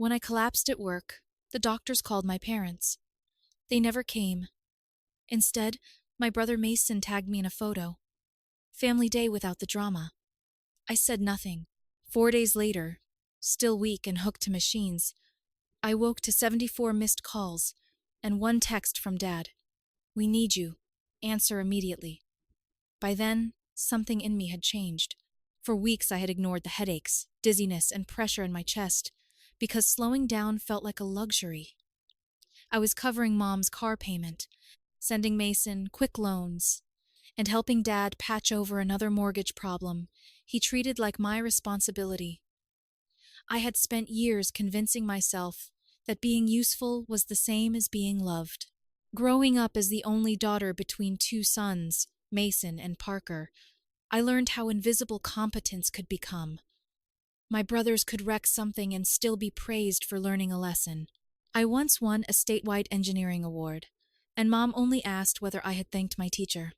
When I collapsed at work, the doctors called my parents. They never came. Instead, my brother Mason tagged me in a photo. Family day without the drama. I said nothing. 4 days later, still weak and hooked to machines, I woke to 74 missed calls and one text from Dad. "We need you. Answer immediately." By then, something in me had changed. For weeks I had ignored the headaches, dizziness, and pressure in my chest because slowing down felt like a luxury. I was covering Mom's car payment, sending Mason quick loans, and helping Dad patch over another mortgage problem he treated like my responsibility. I had spent years convincing myself that being useful was the same as being loved. Growing up as the only daughter between two sons, Mason and Parker, I learned how invisible competence could become. My brothers could wreck something and still be praised for learning a lesson. I once won a statewide engineering award, and Mom only asked whether I had thanked my teacher.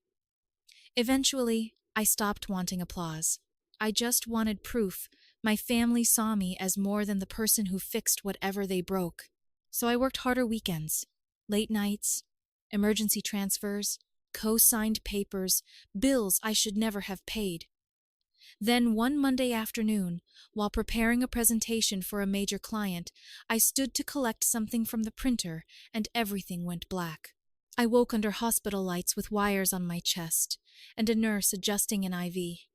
Eventually, I stopped wanting applause. I just wanted proof my family saw me as more than the person who fixed whatever they broke. So I worked harder weekends, late nights, emergency transfers, co-signed papers, bills I should never have paid. Then one Monday afternoon, while preparing a presentation for a major client, I stood to collect something from the printer and everything went black. I woke under hospital lights with wires on my chest and a nurse adjusting an IV.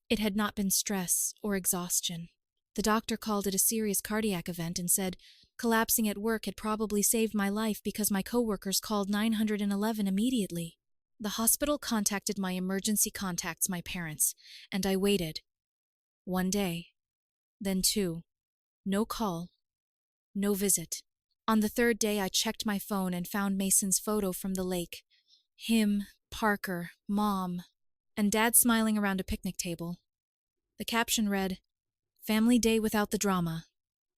It had not been stress or exhaustion. The doctor called it a serious cardiac event and said collapsing at work had probably saved my life because my coworkers called 911 immediately. The hospital contacted my emergency contacts, my parents, and I waited. 1 day, then 2. No call, no visit. On the 3rd day, I checked my phone and found Mason's photo from the lake. Him, Parker, Mom, and Dad smiling around a picnic table. The caption read, "Family day without the drama."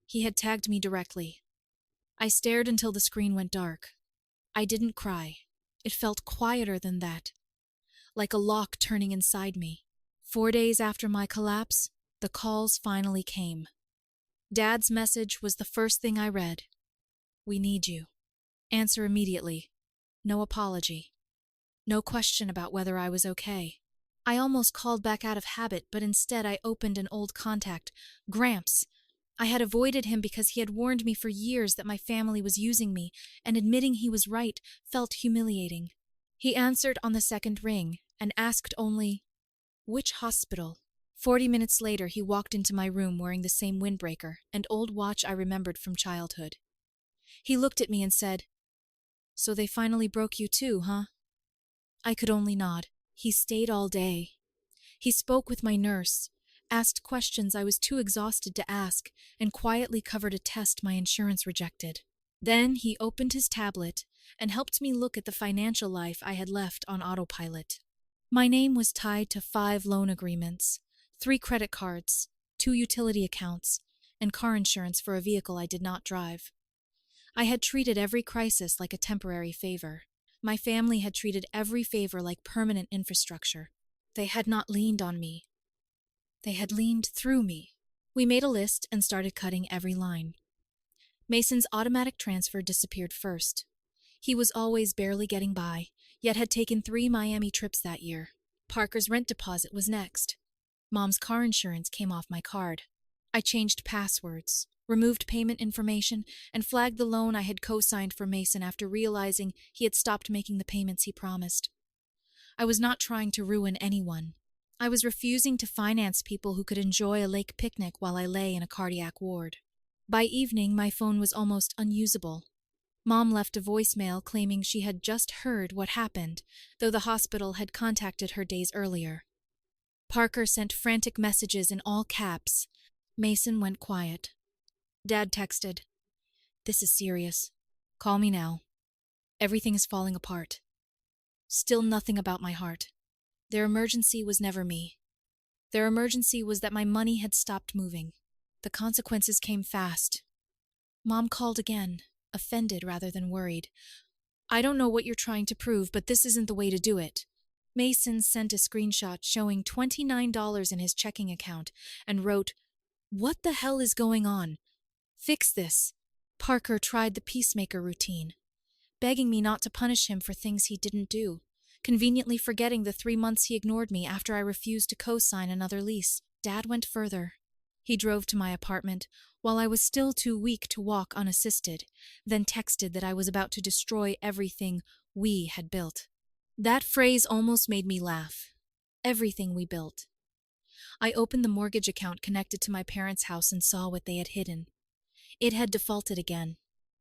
He had tagged me directly. I stared until the screen went dark. I didn't cry. It felt quieter than that, like a lock turning inside me. 4 days after my collapse, the calls finally came. Dad's message was the first thing I read. "We need you. Answer immediately. No apology. No question about whether I was okay." I almost called back out of habit, but instead I opened an old contact, Gramps. I had avoided him because he had warned me for years that my family was using me, and admitting he was right felt humiliating. He answered on the 2nd ring and asked only, "Which hospital?" 40 minutes later, he walked into my room wearing the same windbreaker, an old watch I remembered from childhood. He looked at me and said, "So they finally broke you too, huh?" I could only nod. He stayed all day. He spoke with my nurse, asked questions I was too exhausted to ask, and quietly covered a test my insurance rejected. Then he opened his tablet and helped me look at the financial life I had left on autopilot. My name was tied to 5 loan agreements, 3 credit cards, 2 utility accounts, and car insurance for a vehicle I did not drive. I had treated every crisis like a temporary favor. My family had treated every favor like permanent infrastructure. They had not leaned on me. They had leaned through me. We made a list and started cutting every line. Mason's automatic transfer disappeared first. He was always barely getting by, yet had taken 3 Miami trips that year. Parker's rent deposit was next. Mom's car insurance came off my card. I changed passwords, removed payment information, and flagged the loan I had co-signed for Mason after realizing he had stopped making the payments he promised. I was not trying to ruin anyone. I was refusing to finance people who could enjoy a lake picnic while I lay in a cardiac ward. By evening, my phone was almost unusable. Mom left a voicemail claiming she had just heard what happened, though the hospital had contacted her days earlier. Parker sent frantic messages in all caps. Mason went quiet. Dad texted, "This is serious. Call me now. Everything is falling apart." Still nothing about my heart. Their emergency was never me. Their emergency was that my money had stopped moving. The consequences came fast. Mom called again, offended rather than worried. "I don't know what you're trying to prove, but this isn't the way to do it." Mason sent a screenshot showing $29 in his checking account and wrote, "What the hell is going on? Fix this. Parker tried the peacemaker routine, begging me not to punish him for things he didn't do, conveniently forgetting the 3 months he ignored me after I refused to co-sign another lease. Dad went further. He drove to my apartment while I was still too weak to walk unassisted, then texted that I was about to destroy everything we had built. That phrase almost made me laugh. Everything we built. I opened the mortgage account connected to my parents' house and saw what they had hidden. It had defaulted again.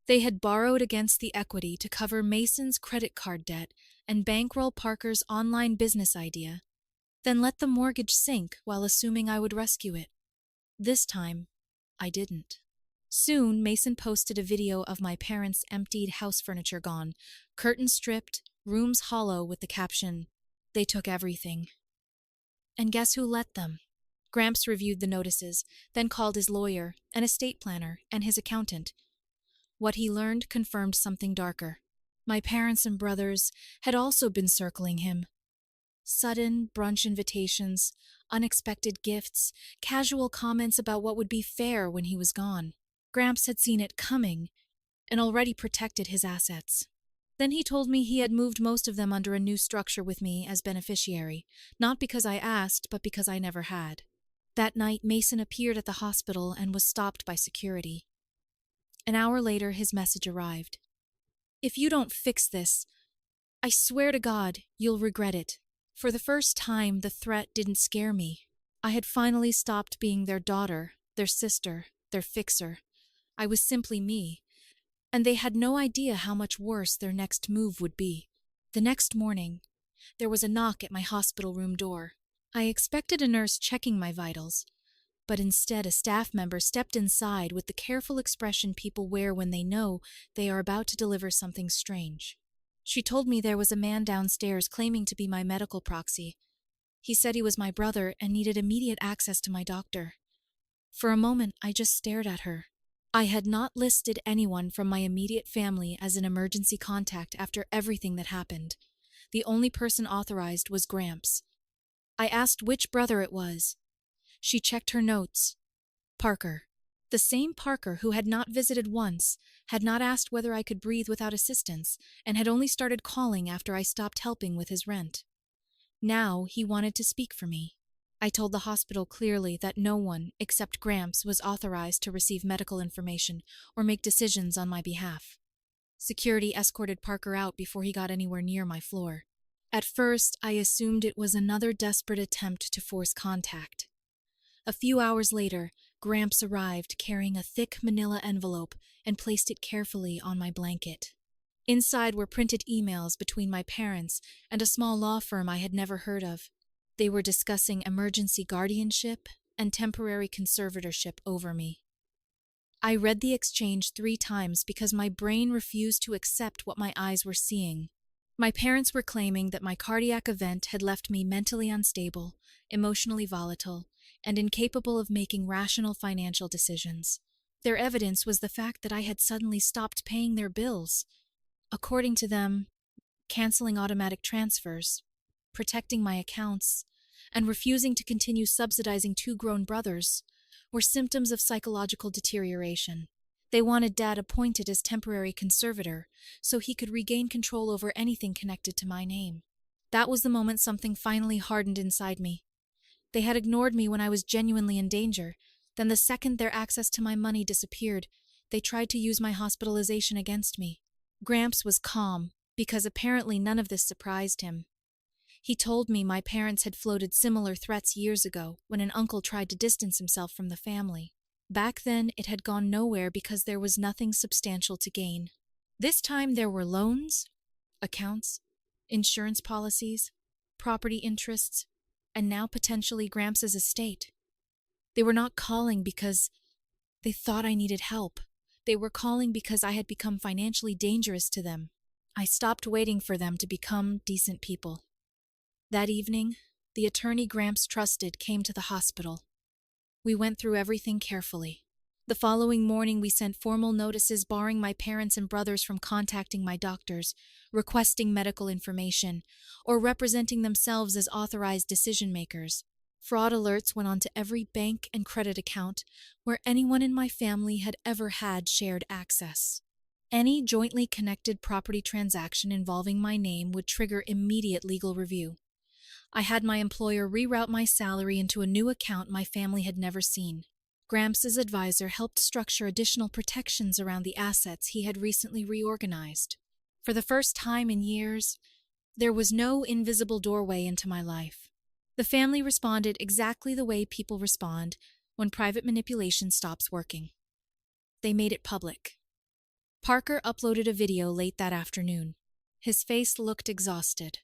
They had borrowed against the equity to cover Mason's credit card debt and bankroll Parker's online business idea, then let the mortgage sink while assuming I would rescue it. This time, I didn't. Soon, Mason posted a video of my parents' emptied house furniture gone, curtains stripped, rooms hollow, with the caption, "They took everything." And guess who let them? Gramps reviewed the notices, then called his lawyer, an estate planner, and his accountant. What he learned confirmed something darker. My parents and brothers had also been circling him. Sudden brunch invitations, unexpected gifts, casual comments about what would be fair when he was gone. Gramps had seen it coming and already protected his assets. Then he told me he had moved most of them under a new structure with me as beneficiary, not because I asked, but because I never had. That night, Mason appeared at the hospital and was stopped by security. An hour later, his message arrived. "If you don't fix this, I swear to God, you'll regret it." For the first time, the threat didn't scare me. I had finally stopped being their daughter, their sister, their fixer. I was simply me, and they had no idea how much worse their next move would be. The next morning, there was a knock at my hospital room door. I expected a nurse checking my vitals, but instead a staff member stepped inside with the careful expression people wear when they know they are about to deliver something strange. She told me there was a man downstairs claiming to be my medical proxy. He said he was my brother and needed immediate access to my doctor. For a moment, I just stared at her. I had not listed anyone from my immediate family as an emergency contact after everything that happened. The only person authorized was Gramps. I asked which brother it was. She checked her notes. Parker. The same Parker who had not visited once, had not asked whether I could breathe without assistance, and had only started calling after I stopped helping with his rent. Now he wanted to speak for me. I told the hospital clearly that no one, except Gramps, was authorized to receive medical information or make decisions on my behalf. Security escorted Parker out before he got anywhere near my floor. At first, I assumed it was another desperate attempt to force contact. A few hours later, Gramps arrived carrying a thick manila envelope and placed it carefully on my blanket. Inside were printed emails between my parents and a small law firm I had never heard of. They were discussing emergency guardianship and temporary conservatorship over me. I read the exchange 3 times because my brain refused to accept what my eyes were seeing. My parents were claiming that my cardiac event had left me mentally unstable, emotionally volatile, and incapable of making rational financial decisions. Their evidence was the fact that I had suddenly stopped paying their bills. According to them, canceling automatic transfers, protecting my accounts, and refusing to continue subsidizing 2 grown brothers were symptoms of psychological deterioration. They wanted Dad appointed as temporary conservator so he could regain control over anything connected to my name. That was the moment something finally hardened inside me. They had ignored me when I was genuinely in danger. Then the second their access to my money disappeared, they tried to use my hospitalization against me. Gramps was calm, because apparently none of this surprised him. He told me my parents had floated similar threats years ago when an uncle tried to distance himself from the family. Back then, it had gone nowhere because there was nothing substantial to gain. This time there were loans, accounts, insurance policies, property interests, and now potentially Gramps' estate. They were not calling because they thought I needed help. They were calling because I had become financially dangerous to them. I stopped waiting for them to become decent people. That evening, the attorney Gramps trusted came to the hospital. We went through everything carefully. The following morning, we sent formal notices barring my parents and brothers from contacting my doctors, requesting medical information, or representing themselves as authorized decision-makers. Fraud alerts went onto every bank and credit account where anyone in my family had ever had shared access. Any jointly connected property transaction involving my name would trigger immediate legal review. I had my employer reroute my salary into a new account my family had never seen. Gramps' advisor helped structure additional protections around the assets he had recently reorganized. For the first time in years, there was no invisible doorway into my life. The family responded exactly the way people respond when private manipulation stops working. They made it public. Parker uploaded a video late that afternoon. His face looked exhausted.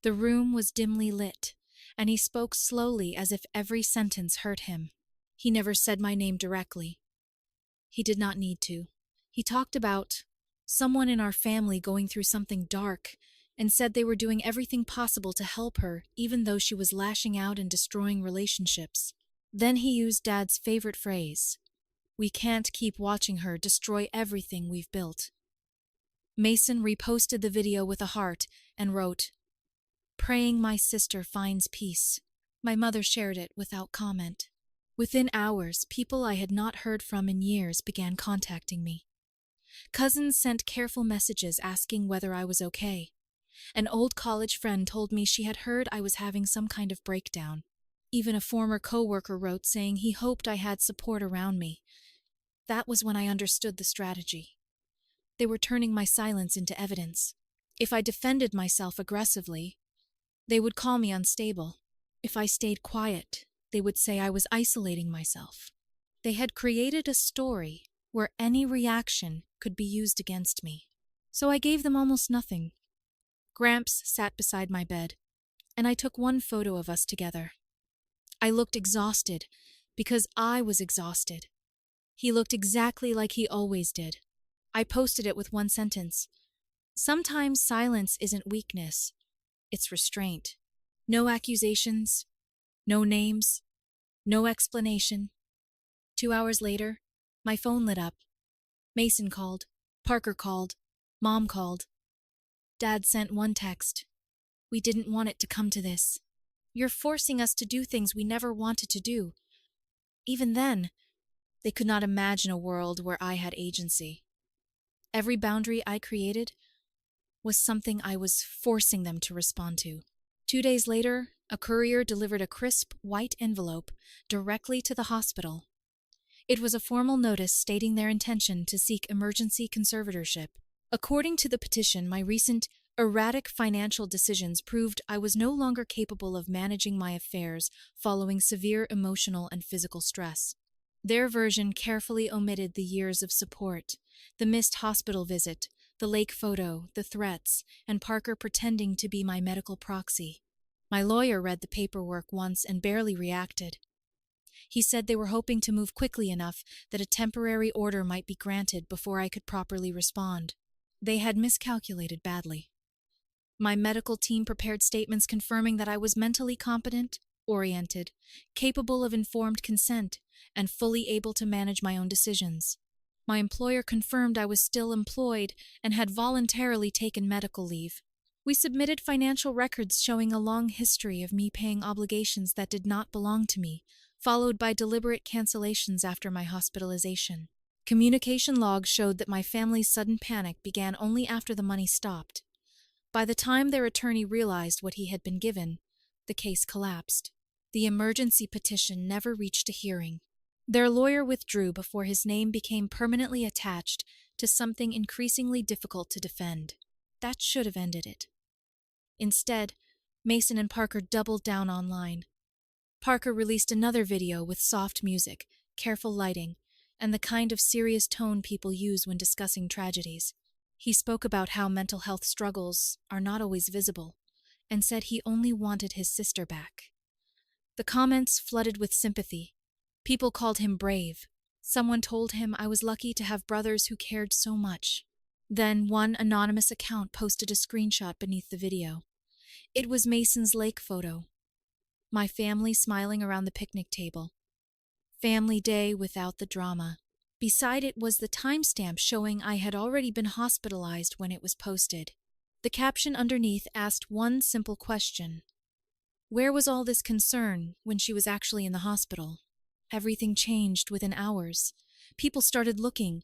The room was dimly lit, and he spoke slowly as if every sentence hurt him. He never said my name directly. He did not need to. He talked about someone in our family going through something dark and said they were doing everything possible to help her, even though she was lashing out and destroying relationships. Then he used Dad's favorite phrase, "We can't keep watching her destroy everything we've built." Mason reposted the video with a heart and wrote, "Praying my sister finds peace." My mother shared it without comment. Within hours, people I had not heard from in years began contacting me. Cousins sent careful messages asking whether I was okay. An old college friend told me she had heard I was having some kind of breakdown. Even a former coworker wrote saying he hoped I had support around me. That was when I understood the strategy. They were turning my silence into evidence. If I defended myself aggressively, they would call me unstable. If I stayed quiet, they would say I was isolating myself. They had created a story where any reaction could be used against me. So I gave them almost nothing. Gramps sat beside my bed, and I took one photo of us together. I looked exhausted because I was exhausted. He looked exactly like he always did. I posted it with one sentence. Sometimes silence isn't weakness, it's restraint. No accusations, no names, no explanation. 2 hours later, my phone lit up. Mason called, Parker called, Mom called. Dad sent one text. "We didn't want it to come to this. You're forcing us to do things we never wanted to do." Even then, they could not imagine a world where I had agency. Every boundary I created was something I was forcing them to respond to. 2 days later, a courier delivered a crisp, white envelope directly to the hospital. It was a formal notice stating their intention to seek emergency conservatorship. According to the petition, my recent erratic financial decisions proved I was no longer capable of managing my affairs following severe emotional and physical stress. Their version carefully omitted the years of support, the missed hospital visit, the lake photo, the threats, and Parker pretending to be my medical proxy. My lawyer read the paperwork once and barely reacted. He said they were hoping to move quickly enough that a temporary order might be granted before I could properly respond. They had miscalculated badly. My medical team prepared statements confirming that I was mentally competent, oriented, capable of informed consent, and fully able to manage my own decisions. My employer confirmed I was still employed and had voluntarily taken medical leave. We submitted financial records showing a long history of me paying obligations that did not belong to me, followed by deliberate cancellations after my hospitalization. Communication logs showed that my family's sudden panic began only after the money stopped. By the time their attorney realized what he had been given, the case collapsed. The emergency petition never reached a hearing. Their lawyer withdrew before his name became permanently attached to something increasingly difficult to defend. That should have ended it. Instead, Mason and Parker doubled down online. Parker released another video with soft music, careful lighting, and the kind of serious tone people use when discussing tragedies. He spoke about how mental health struggles are not always visible, and said he only wanted his sister back. The comments flooded with sympathy. People called him brave. Someone told him I was lucky to have brothers who cared so much. Then one anonymous account posted a screenshot beneath the video. It was Mason's lake photo. My family smiling around the picnic table. Family day without the drama. Beside it was the timestamp showing I had already been hospitalized when it was posted. The caption underneath asked one simple question. Where was all this concern when she was actually in the hospital? Everything changed within hours. People started looking.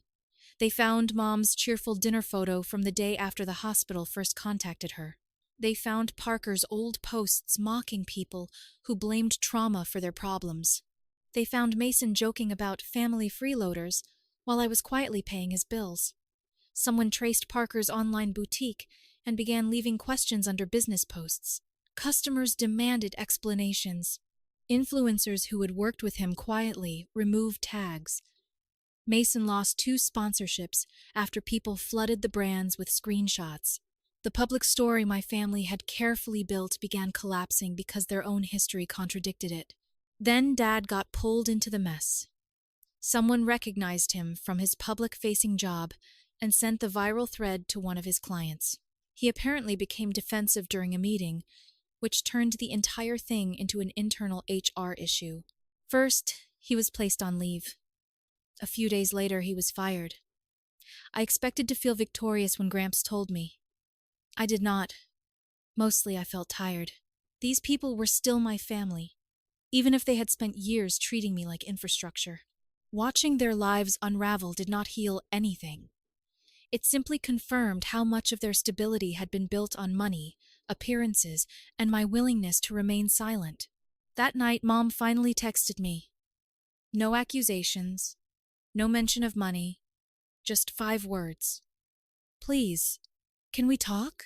They found Mom's cheerful dinner photo from the day after the hospital first contacted her. They found Parker's old posts mocking people who blamed trauma for their problems. They found Mason joking about family freeloaders while I was quietly paying his bills. Someone traced Parker's online boutique and began leaving questions under business posts. Customers demanded explanations. Influencers who had worked with him quietly removed tags. Mason lost 2 sponsorships after people flooded the brands with screenshots. The public story my family had carefully built began collapsing because their own history contradicted it. Then Dad got pulled into the mess. Someone recognized him from his public-facing job and sent the viral thread to one of his clients. He apparently became defensive during a meeting, which turned the entire thing into an internal HR issue. First, he was placed on leave. A few days later, he was fired. I expected to feel victorious when Gramps told me. I did not. Mostly I felt tired. These people were still my family, even if they had spent years treating me like infrastructure. Watching their lives unravel did not heal anything. It simply confirmed how much of their stability had been built on money, appearances, and my willingness to remain silent. That night, Mom finally texted me. No accusations, no mention of money, just 5 words. Please, can we talk?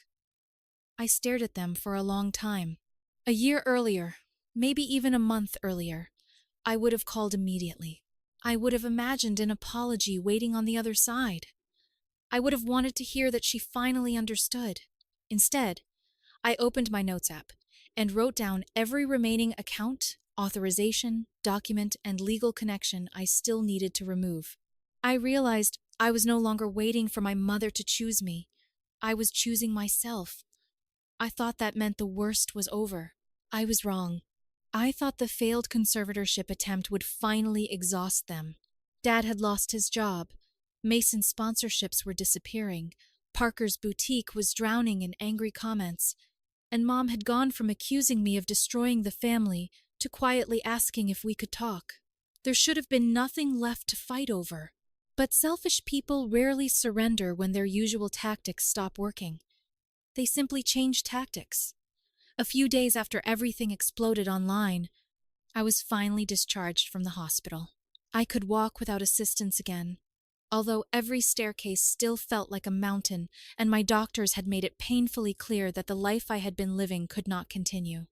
I stared at them for a long time. A year earlier, maybe even a month earlier, I would have called immediately. I would have imagined an apology waiting on the other side. I would have wanted to hear that she finally understood. Instead, I opened my notes app and wrote down every remaining account, authorization, document, and legal connection I still needed to remove. I realized I was no longer waiting for my mother to choose me. I was choosing myself. I thought that meant the worst was over. I was wrong. I thought the failed conservatorship attempt would finally exhaust them. Dad had lost his job. Mason's sponsorships were disappearing. Parker's boutique was drowning in angry comments. And Mom had gone from accusing me of destroying the family to quietly asking if we could talk. There should have been nothing left to fight over. But selfish people rarely surrender when their usual tactics stop working. They simply change tactics. A few days after everything exploded online, I was finally discharged from the hospital. I could walk without assistance again, although every staircase still felt like a mountain, and my doctors had made it painfully clear that the life I had been living could not continue.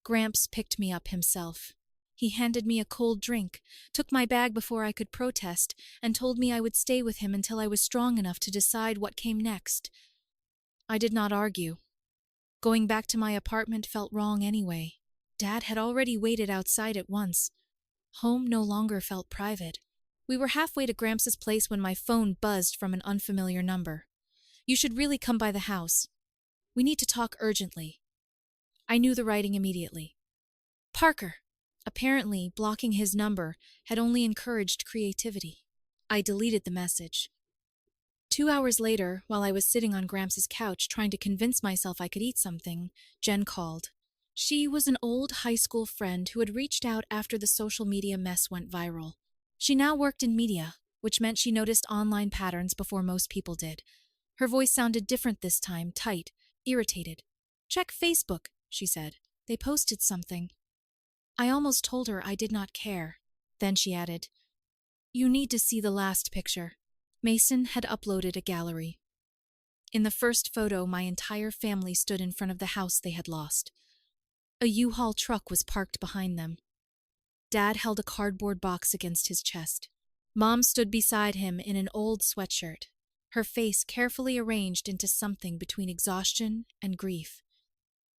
Gramps picked me up himself. He handed me a cold drink, took my bag before I could protest, and told me I would stay with him until I was strong enough to decide what came next. I did not argue. Going back to my apartment felt wrong anyway. Dad had already waited outside it once. Home no longer felt private. We were halfway to Gramps' place when my phone buzzed from an unfamiliar number. You should really come by the house. We need to talk urgently. I knew the writing immediately. Parker. Apparently, blocking his number had only encouraged creativity. I deleted the message. 2 hours later, while I was sitting on Gramps' couch trying to convince myself I could eat something, Jen called. She was an old high school friend who had reached out after the social media mess went viral. She now worked in media, which meant she noticed online patterns before most people did. Her voice sounded different this time, tight, irritated. Check Facebook, she said. They posted something. I almost told her I did not care. Then she added, You need to see the last picture. Mason had uploaded a gallery. In the first photo, my entire family stood in front of the house they had lost. A U-Haul truck was parked behind them. Dad held a cardboard box against his chest. Mom stood beside him in an old sweatshirt, her face carefully arranged into something between exhaustion and grief.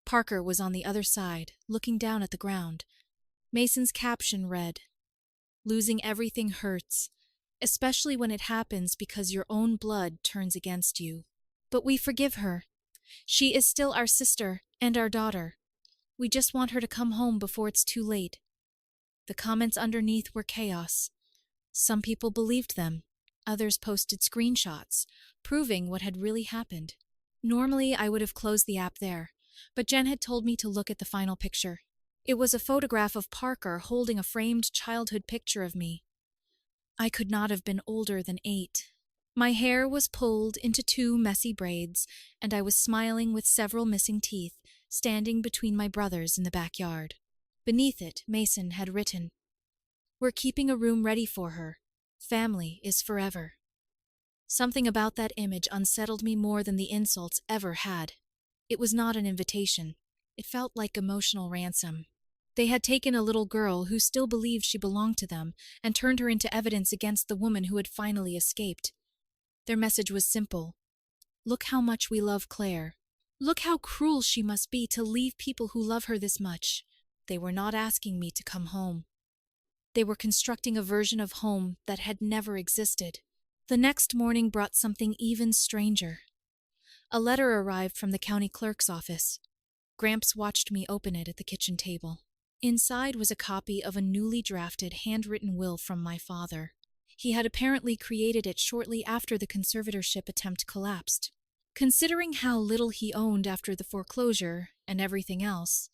Parker was on the other side, looking down at the ground. Mason's caption read, Losing everything hurts, especially when it happens because your own blood turns against you. But we forgive her. She is still our sister and our daughter. We just want her to come home before it's too late. The comments underneath were chaos. Some people believed them. Others posted screenshots, proving what had really happened. Normally, I would have closed the app there, But Jen had told me to look at the final picture. It was a photograph of Parker holding a framed childhood picture of me. I could not have been older than 8. My hair was pulled into 2 messy braids, and I was smiling with several missing teeth, standing between my brothers in the backyard. Beneath it, Mason had written, "We're keeping a room ready for her. Family is forever." Something about that image unsettled me more than the insults ever had. It was not an invitation. It felt like emotional ransom. They had taken a little girl who still believed she belonged to them and turned her into evidence against the woman who had finally escaped. Their message was simple. Look how much we love Claire. Look how cruel she must be to leave people who love her this much. They were not asking me to come home. They were constructing a version of home that had never existed. The next morning brought something even stranger. A letter arrived from the county clerk's office. Gramps watched me open it at the kitchen table. Inside was a copy of a newly drafted handwritten will from my father. He had apparently created it shortly after the conservatorship attempt collapsed. Considering how little he owned after the foreclosure and everything else,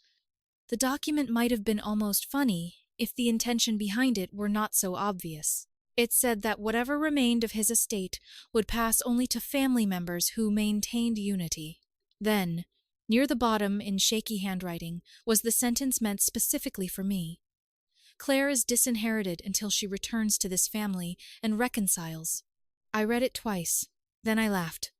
the document might have been almost funny if the intention behind it were not so obvious. It said that whatever remained of his estate would pass only to family members who maintained unity. Then, near the bottom in shaky handwriting, was the sentence meant specifically for me. Claire is disinherited until she returns to this family and reconciles. I read it twice, then I laughed.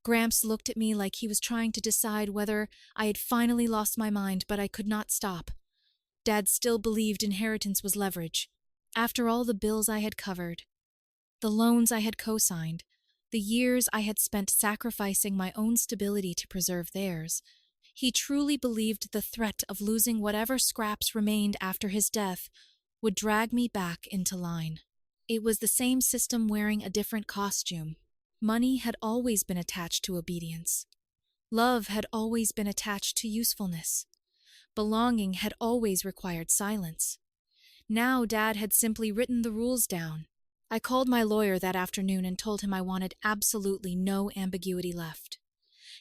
Gramps looked at me like he was trying to decide whether I had finally lost my mind, but I could not stop. Dad still believed inheritance was leverage. After all the bills I had covered, the loans I had co-signed, the years I had spent sacrificing my own stability to preserve theirs, he truly believed the threat of losing whatever scraps remained after his death would drag me back into line. It was the same system wearing a different costume. Money had always been attached to obedience. Love had always been attached to usefulness. Belonging had always required silence. Now Dad had simply written the rules down. I called my lawyer that afternoon and told him I wanted absolutely no ambiguity left.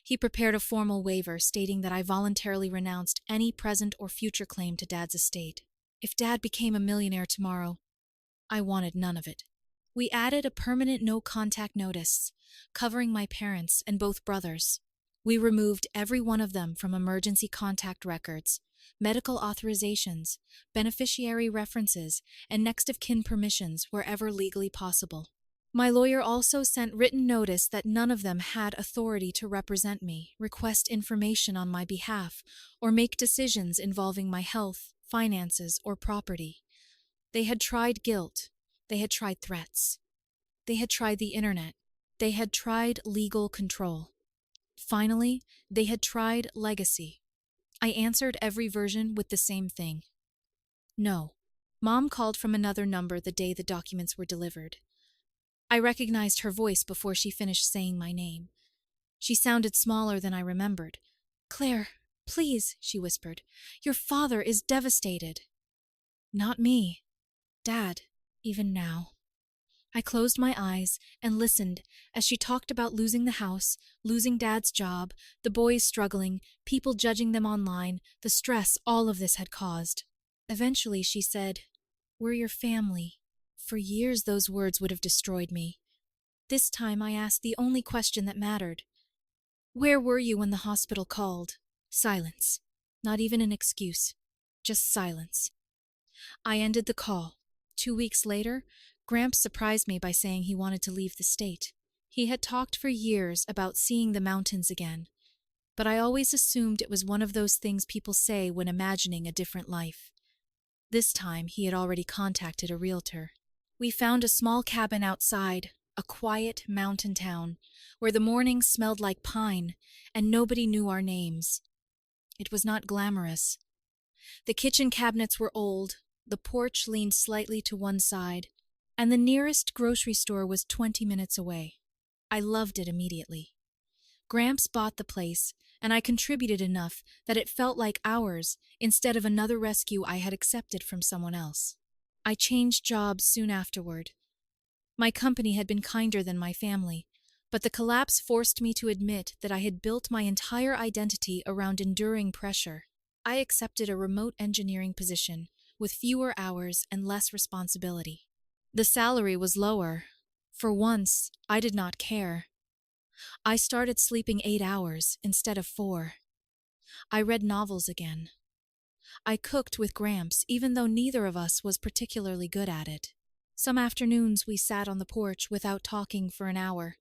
He prepared a formal waiver stating that I voluntarily renounced any present or future claim to Dad's estate. If Dad became a millionaire tomorrow, I wanted none of it. We added a permanent no-contact notice, covering my parents and both brothers. We removed every one of them from emergency contact records, medical authorizations, beneficiary references, and next-of-kin permissions wherever legally possible. My lawyer also sent written notice that none of them had authority to represent me, request information on my behalf, or make decisions involving my health, finances, or property. They had tried guilt. They had tried threats. They had tried the internet. They had tried legal control. Finally, they had tried legacy. I answered every version with the same thing. No. Mom called from another number the day the documents were delivered. I recognized her voice before she finished saying my name. She sounded smaller than I remembered. "Claire, please," she whispered. "Your father is devastated." Not me. Dad, even now. I closed my eyes and listened as she talked about losing the house, losing Dad's job, the boys struggling, people judging them online, the stress all of this had caused. Eventually she said, "We're your family." For years those words would have destroyed me. This time I asked the only question that mattered. "Where were you when the hospital called?" Silence. Not even an excuse. Just silence. I ended the call. 2 weeks later, Gramps surprised me by saying he wanted to leave the state. He had talked for years about seeing the mountains again, but I always assumed it was one of those things people say when imagining a different life. This time, he had already contacted a realtor. We found a small cabin outside, a quiet mountain town, where the mornings smelled like pine and nobody knew our names. It was not glamorous. The kitchen cabinets were old, the porch leaned slightly to one side, and the nearest grocery store was 20 minutes away. I loved it immediately. Gramps bought the place, and I contributed enough that it felt like ours instead of another rescue I had accepted from someone else. I changed jobs soon afterward. My company had been kinder than my family, But the collapse forced me to admit that I had built my entire identity around enduring pressure. I accepted a remote engineering position with fewer hours and less responsibility. The salary was lower. For once, I did not care. I started sleeping 8 hours instead of 4. I read novels again. I cooked with Gramps, even though neither of us was particularly good at it. Some afternoons we sat on the porch without talking for an hour.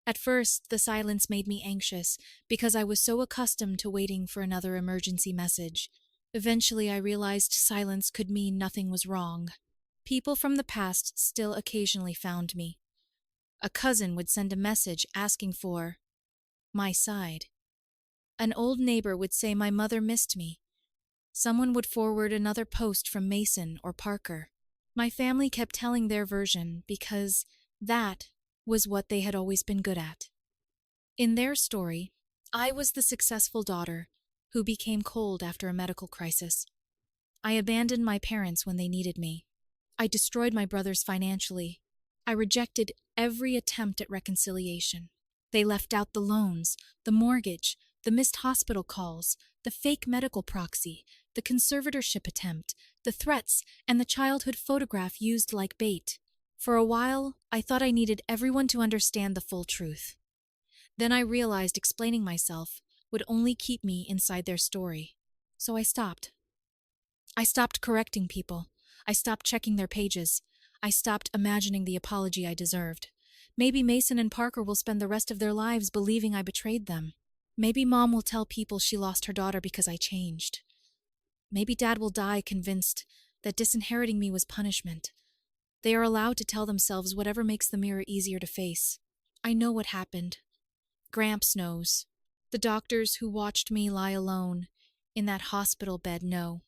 At first, the silence made me anxious because I was so accustomed to waiting for another emergency message. Eventually, I realized silence could mean nothing was wrong. People from the past still occasionally found me. A cousin would send a message asking for my side. An old neighbor would say my mother missed me. Someone would forward another post from Mason or Parker. My family kept telling their version because that was what they had always been good at. In their story, I was the successful daughter who became cold after a medical crisis. I abandoned my parents when they needed me. I destroyed my brothers financially. I rejected every attempt at reconciliation. They left out the loans, the mortgage, the missed hospital calls, the fake medical proxy, the conservatorship attempt, the threats, and the childhood photograph used like bait. For a while, I thought I needed everyone to understand the full truth. Then I realized explaining myself would only keep me inside their story. So I stopped. I stopped correcting people. I stopped checking their pages. I stopped imagining the apology I deserved. Maybe Mason and Parker will spend the rest of their lives believing I betrayed them. Maybe Mom will tell people she lost her daughter because I changed. Maybe Dad will die convinced that disinheriting me was punishment. They are allowed to tell themselves whatever makes the mirror easier to face. I know what happened. Gramps knows. The doctors who watched me lie alone in that hospital bed know.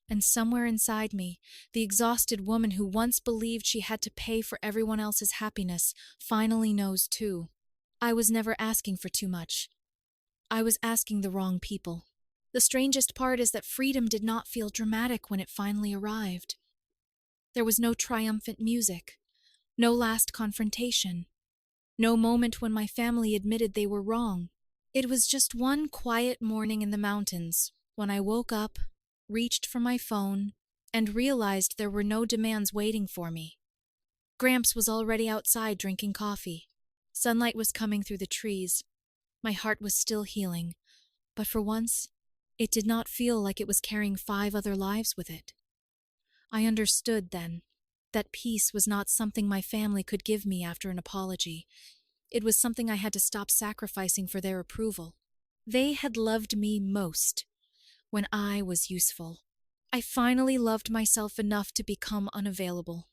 And somewhere inside me, the exhausted woman who once believed she had to pay for everyone else's happiness finally knows too. I was never asking for too much. I was asking the wrong people. The strangest part is that freedom did not feel dramatic when it finally arrived. There was no triumphant music, no last confrontation, no moment when my family admitted they were wrong. It was just one quiet morning in the mountains when I woke up, reached for my phone, and realized there were no demands waiting for me. Gramps was already outside drinking coffee. Sunlight was coming through the trees. My heart was still healing, but for once, it did not feel like it was carrying 5 other lives with it. I understood then that peace was not something my family could give me after an apology. It was something I had to stop sacrificing for their approval. They had loved me most when I was useful. I finally loved myself enough to become unavailable.